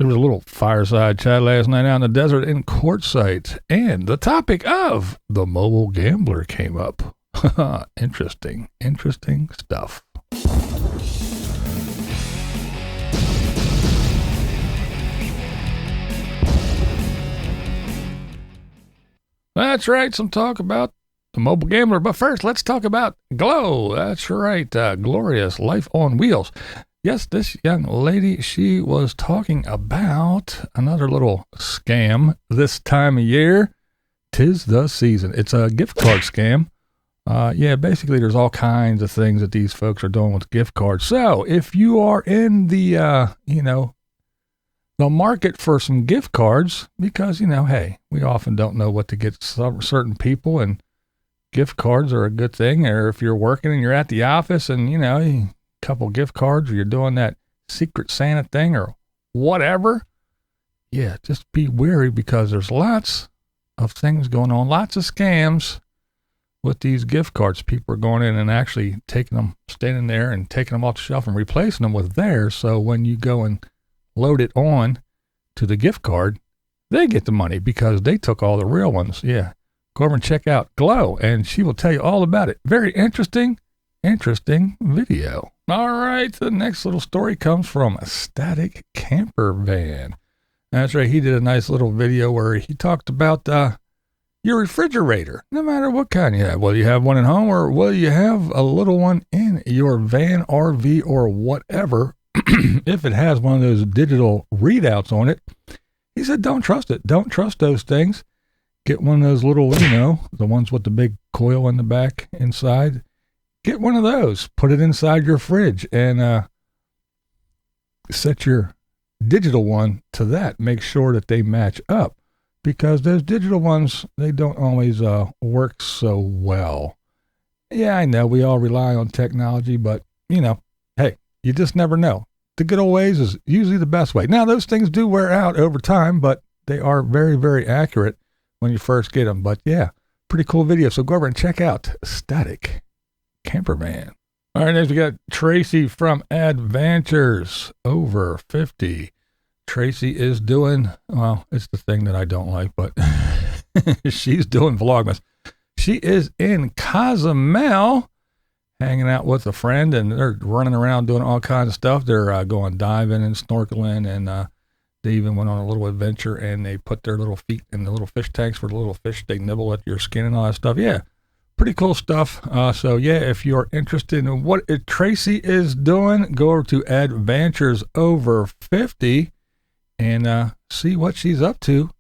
There was a little fireside chat last night out in the desert in Quartzsite, and the topic of the mobile gambler came up. Interesting stuff. That's right, some talk about the mobile gambler. But first, let's talk about Glow. That's right, glorious life on wheels. Yes, this young lady, she was talking about another little scam this time of year. 'Tis the season. It's a gift card scam. Basically there's all kinds of things that these folks are doing with gift cards. So if you are in the, the market for some gift cards, because, hey, we often don't know what to get certain people, and gift cards are a good thing. Or if you're working and you're at the office and, couple gift cards, or you're doing that Secret Santa thing or whatever, just be wary, because there's lots of things going on, lots of scams with these gift cards. People are going in and actually taking them, standing there and taking them off the shelf and replacing them with theirs. So when you go and load it on to the gift card, they get the money because they took all the real ones. Yeah. Go over and check out Glow, and she will tell you all about it. Very interesting video. All right, the next little story comes from a Static Camper Van. That's right, he did a nice little video where he talked about your refrigerator, no matter what kind you have. Whether you have one at home or whether you have a little one in your van, RV, or whatever, if it has one of those digital readouts on it, he said don't trust it. Don't trust those things. Get one of those little, the ones with the big coil in the back inside. Get one of those, put it inside your fridge, and set your digital one to that. Make sure that they match up, because those digital ones, they don't always work so well. Yeah, I know we all rely on technology, but, hey, you just never know. The good old ways is usually the best way. Now, those things do wear out over time, but they are very, very accurate when you first get them. But, yeah, pretty cool video. So go over and check out Static Camper Van. All right, next we got Tracy from Adventures over 50. Tracy is doing, well, it's the thing that I don't like, but she's doing Vlogmas. She is in Cozumel, hanging out with a friend, and they're running around doing all kinds of stuff. They're going diving and snorkeling, and they even went on a little adventure, and they put their little feet in the little fish tanks for the little fish. They nibble at your skin and all that stuff. Yeah. Pretty cool stuff. So if you're interested in what Tracy is doing, go over to Adventures over 50 and see what she's up to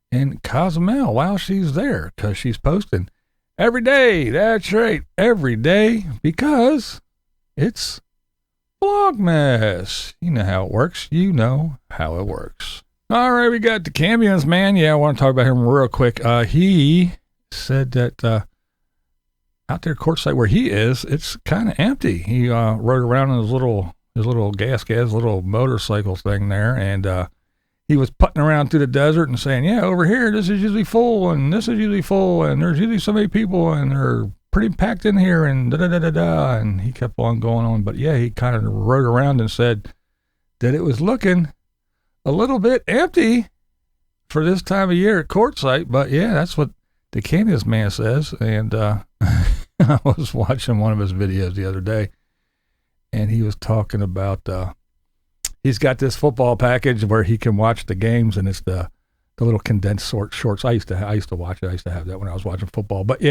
in Cozumel while she's there, because she's posting every day. That's right, every day, because it's Vlogmas. You know how it works. All right, we got the Cambians, man. Yeah, I want to talk about him real quick. He said that out there at Quartzsite where he is, it's kind of empty. He rode around in his little gas little motorcycle thing there, and he was putting around through the desert and saying, over here, this is usually full, and this is usually full, and there's usually so many people, and they're pretty packed in here, and da-da-da-da-da, and he kept on going on. But he kind of rode around and said that it was looking a little bit empty for this time of year at Quartzsite. But that's what the Kansas man says, and I was watching one of his videos the other day, and he was talking about he's got this football package where he can watch the games, and it's the little condensed shorts. I used to watch it. I used to have that when I was watching football. But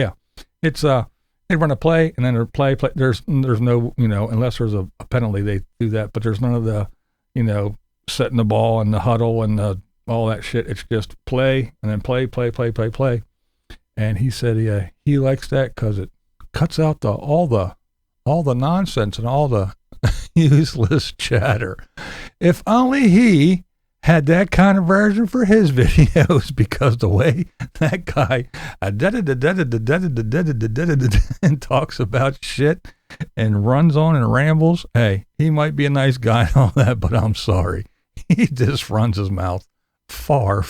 it's they run a play, and then they play. There's no, unless there's a penalty, they do that. But there's none of the setting the ball and the huddle and all that shit. It's just play and then play. And he said he likes that because it cuts out all the nonsense and all the useless chatter. If only he had that kind of version for his videos, because the way that guy and talks about shit and runs on and rambles, hey, he might be a nice guy and all that, but I'm sorry, he just runs his mouth far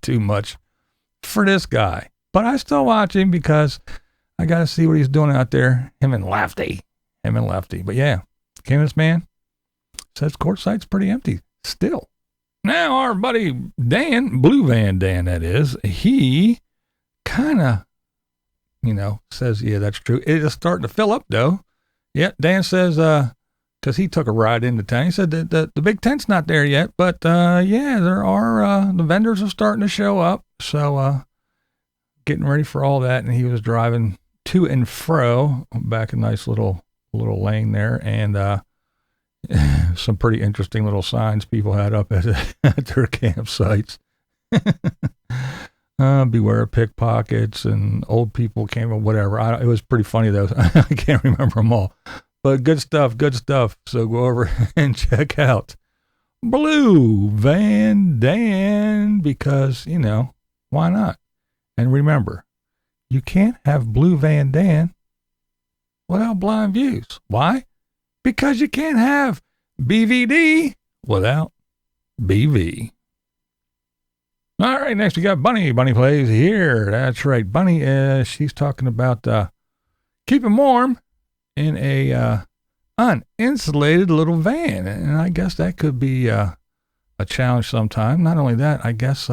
too much for this guy. But I still watch him because I got to see what he's doing out there. Him and Lefty. But Canvas Man says Quartzsite's pretty empty still. Now, our buddy Dan, Blue Van Dan, that is, he kind of, says, yeah, that's true. It is starting to fill up, though. Yeah, Dan says, because he took a ride into town. He said that the big tent's not there yet, but yeah, there are, the vendors are starting to show up. So, getting ready for all that. And he was driving to and fro back a nice little lane there. And, some pretty interesting little signs people had up at their campsites. Beware of pickpockets, and old people came or whatever. It was pretty funny though. I can't remember them all, but good stuff. So go over and check out Blue Van Dan, because, why not? And remember, you can't have Blue Van Dan without BlindViews. Why? Because you can't have BVD without BV. All right, next we got Bunny. Bunny Plays here. That's right. Bunny, she's talking about keeping warm in a uninsulated little van. And I guess that could be a challenge sometime. Not only that, I guess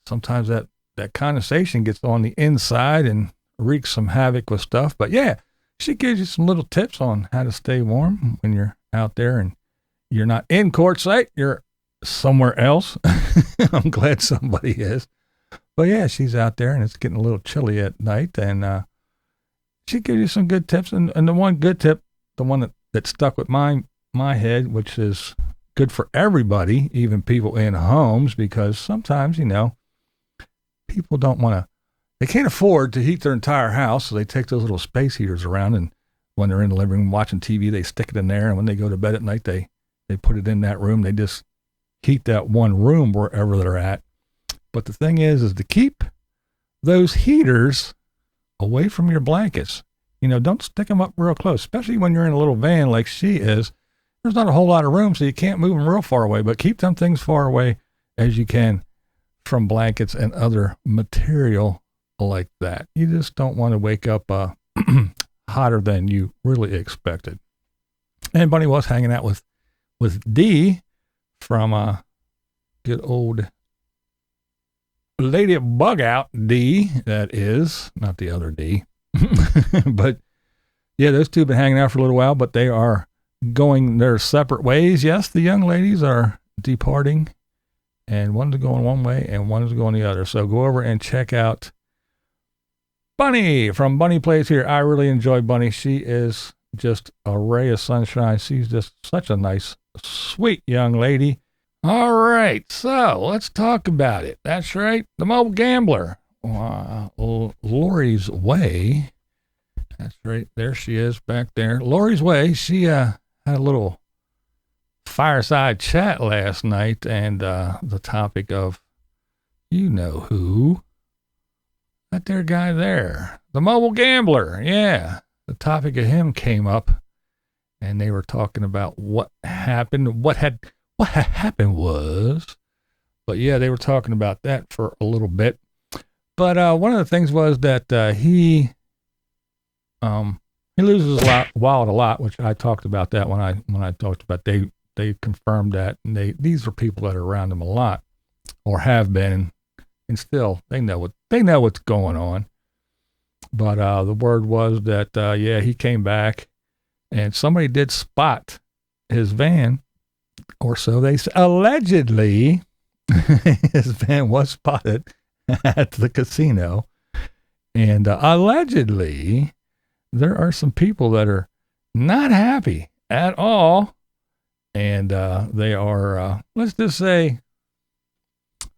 sometimes that condensation gets on the inside and wreaks some havoc with stuff. But yeah, she gives you some little tips on how to stay warm when you're out there and you're not in Quartzsite, you're somewhere else. I'm glad somebody is. But yeah, she's out there and it's getting a little chilly at night, and she gives you some good tips. And the one good tip, the one that stuck with my head, which is good for everybody, even people in homes, because sometimes, people don't want to, they can't afford to heat their entire house, so they take those little space heaters around, and when they're in the living room watching TV, they stick it in there, and when they go to bed at night, they put it in that room. They just heat that one room wherever they're at. But the thing is to keep those heaters away from your blankets. Don't stick them up real close, especially when you're in a little van like she is. There's not a whole lot of room, so you can't move them real far away, but keep them things far away as you can from blankets and other material like that. You just don't want to wake up hotter than you really expected. And Bunny was hanging out with D from good old Lady Bug Out D, that is, not the other D. But yeah, those two have been hanging out for a little while, but they are going their separate ways. Yes, the young ladies are departing, and one's going one way and one's going the other. So go over and check out Bunny from Bunny Plays here. I really enjoy Bunny. She is just a ray of sunshine. She's just such a nice, sweet young lady. All right, so let's talk about it. That's right, the mobile gambler. Lori's Way. That's right, there she is back there. Lori's Way, she had a little fireside chat last night, and the topic of, who. That there guy there, the mobile gambler. Yeah, the topic of him came up, and they were talking about what happened. What had happened was, but yeah, they were talking about that for a little bit. But one of the things was that he loses a lot, which I talked about that when I talked about they confirmed that, and these are people that are around him a lot, or have been, and still they know what's going on. But the word was that yeah, he came back, and somebody did spot his van, or so they allegedly. His van was spotted at the casino, and allegedly there are some people that are not happy at all, and they are let's just say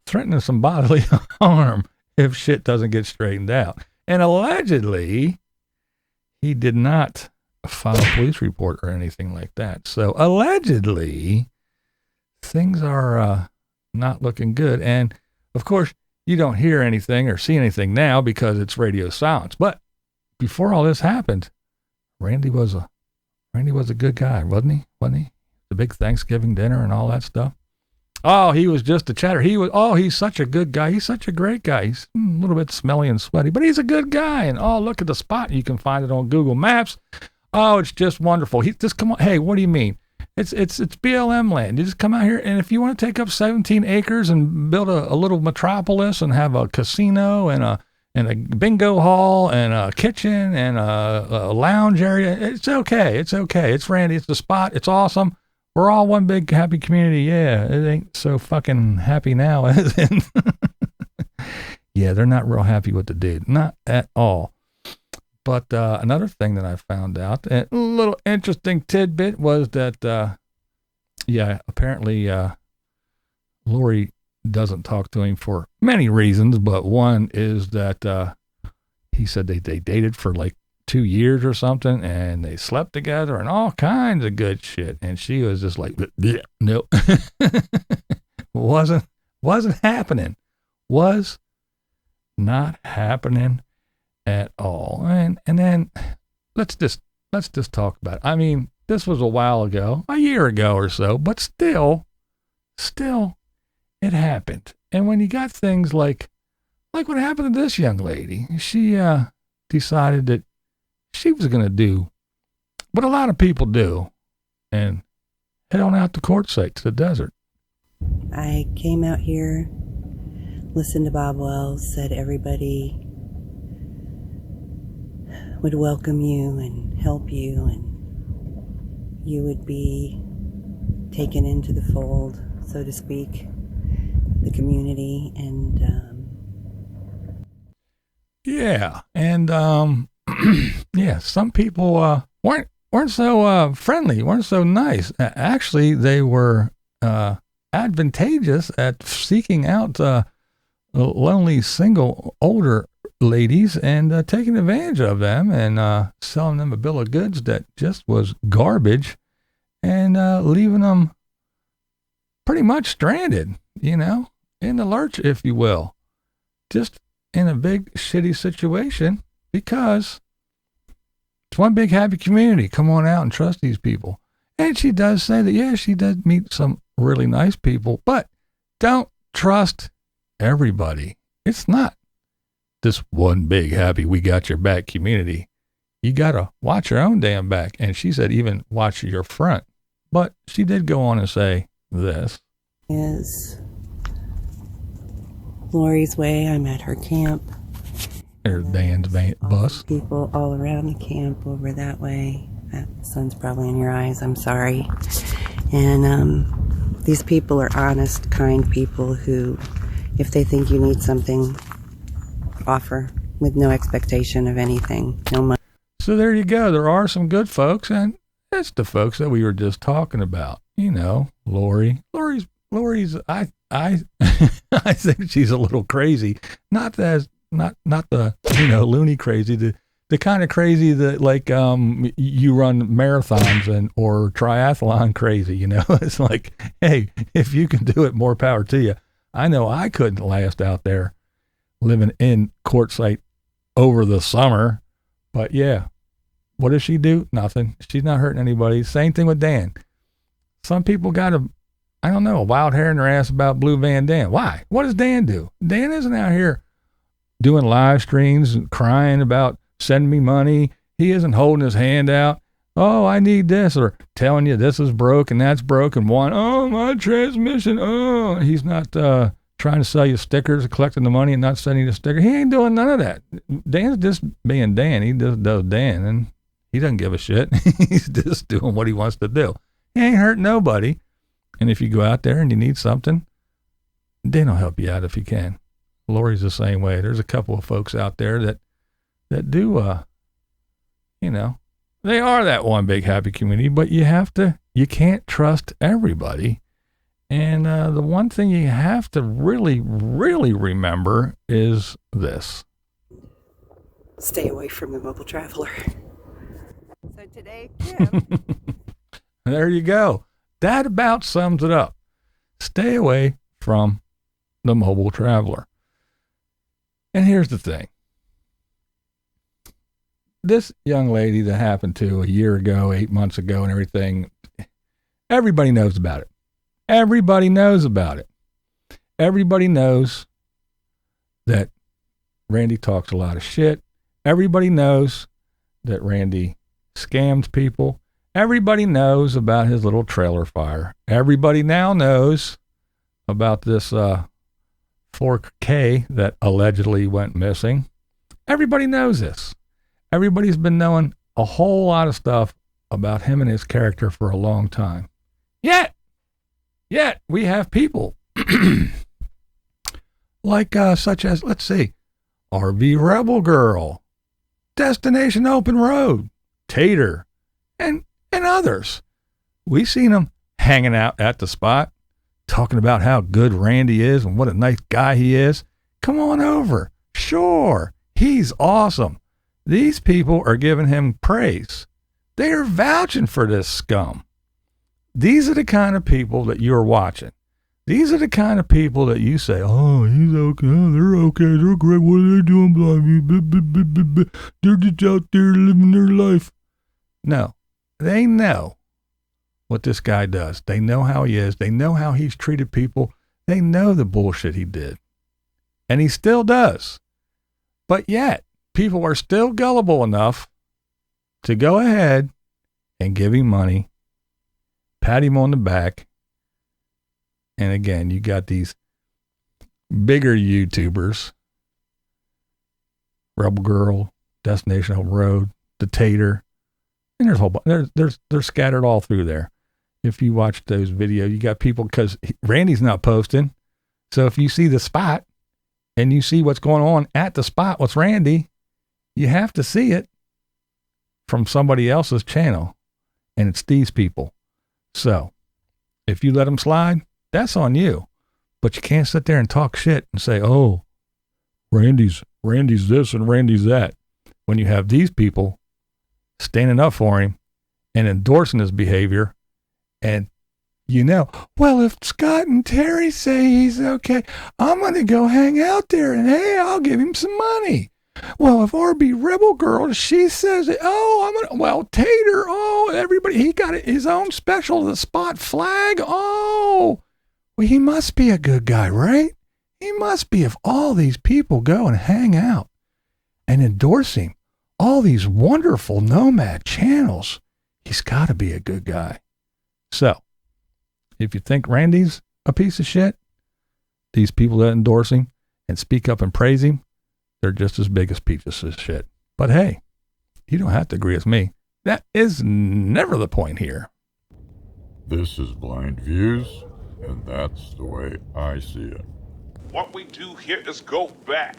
threatening some bodily harm if shit doesn't get straightened out. And allegedly he did not file a police report or anything like that. So allegedly things are not looking good. And of course you don't hear anything or see anything now because it's radio silence. But before all this happened, Randy was a good guy, wasn't he? The big Thanksgiving dinner and all that stuff. Oh, he was just a chatter. He's such a good guy. He's such a great guy. He's a little bit smelly and sweaty, but he's a good guy. And oh, look at the spot. You can find it on Google Maps. Oh, it's just wonderful. He just come on. Hey, what do you mean? It's BLM land. You just come out here, and if you want to take up 17 acres and build a little metropolis and have a casino and a bingo hall and a kitchen and a lounge area, it's okay. It's okay. It's Randy. It's the spot. It's awesome. We're all one big happy community. Yeah, it ain't so fucking happy now, as in. Yeah, they're not real happy with the dude. Not at all. But another thing that I found out, a little interesting tidbit, was that, apparently Lori doesn't talk to him for many reasons, but one is that he said they dated for like 2 years or something, and they slept together and all kinds of good shit. And she was just like, nope. wasn't happening. Was not happening at all. And then let's just talk about it. I mean, this was a while ago, a year ago or so, but still it happened. And when you got things like what happened to this young lady, she decided that she was going to do what a lot of people do and head on out to Quartzsite, to the desert. I came out here, listened to Bob Wells, said everybody would welcome you and help you, and you would be taken into the fold, so to speak, the community. And some people weren't so friendly, weren't so nice. Actually, they were advantageous at seeking out lonely single older ladies and taking advantage of them and selling them a bill of goods that just was garbage, and leaving them pretty much stranded, in the lurch, if you will, just in a big shitty situation, because it's one big happy community. Come on out and trust these people. And she does say that, she does meet some really nice people, but don't trust everybody. It's not this one big happy we got your back community. You got to watch your own damn back. And she said even watch your front. But she did go on and say this. Is Lori's way. I'm at her camp. There's Dan's bus. People all around the camp over that way. That sun's probably in your eyes. I'm sorry. And these people are honest, kind people who, if they think you need something, offer with no expectation of anything, no money. So there you go. There are some good folks, and it's the folks that we were just talking about. Lori's. I I think she's a little crazy. Not the loony crazy. The kind of crazy that you run marathons or triathlon crazy. It's like, hey, if you can do it, more power to you. I know I couldn't last out there living in Quartzsite over the summer, but yeah, what does she do? Nothing. She's not hurting anybody. Same thing with Dan. Some people got a wild hair in their ass about Blue Van Dam. Why? What does Dan do? Dan isn't out here doing live streams and crying about sending me money. He isn't holding his hand out. Oh, I need this, or telling you this is broke and that's broken. Oh, my transmission. Oh, he's not trying to sell you stickers, collecting the money and not sending you the sticker. He ain't doing none of that. Dan's just being Dan. He just does Dan, and he doesn't give a shit. He's just doing what he wants to do. He ain't hurting nobody. And if you go out there and you need something, Dan will help you out if you can. Lori's the same way. There's a couple of folks out there that do, they are that one big happy community, but you can't trust everybody. And the one thing you have to really, really remember is this. Stay away from the mobile traveler. So today, There you go. That about sums it up. Stay away from the mobile traveler. And here's the thing. This young lady that happened to a year ago, 8 months ago and everything, everybody knows about it. Everybody knows about it. Everybody knows that Randy talks a lot of shit. Everybody knows that Randy scams people. Everybody knows about his little trailer fire. Everybody now knows about this 4K that allegedly went missing. Everybody knows this. Everybody's been knowing a whole lot of stuff about him and his character for a long time. Yet we have people like such as, let's see, RV Rebel Girl, Destination Open Road, Tater, and others. We seen them hanging out at the spot, talking about how good Randy is and what a nice guy he is. Come on over. Sure, he's awesome. These people are giving him praise. They are vouching for this scum. These are the kind of people that you're watching. These are the kind of people that you say, oh, he's okay, oh, they're okay, they're great, what are they doing, BlindViews? They're just out there living their life. No, they know what this guy does. They know how he is. They know how he's treated people. They know the bullshit he did. And he still does. But yet, people are still gullible enough to go ahead and give him money, pat him on the back. And again, you got these bigger YouTubers, Rebel Girl, Destination Open Road, The Tater, and there's a whole bunch. They're scattered all through there. If you watch those videos, you got people, because Randy's not posting. So if you see the spot and you see what's going on at the spot with Randy, you have to see it from somebody else's channel. And it's these people. So if you let them slide, that's on you. But you can't sit there and talk shit and say, oh, Randy's this and Randy's that, when you have these people standing up for him and endorsing his behavior. And well, if Scott and Terry say he's okay, I'm going to go hang out there and hey, I'll give him some money. Well, if RB Rebel Girl, she says, Tater, everybody, he got his own special, the spot flag. Oh, well, he must be a good guy, right? He must be, if all these people go and hang out and endorse him, all these wonderful nomad channels, he's got to be a good guy. So, if you think Randy's a piece of shit, these people that endorse him and speak up and praise him, they're just as big as pieces of shit. But hey, you don't have to agree with me. That is never the point here. This is BlindViews, and that's the way I see it. What we do here is go back.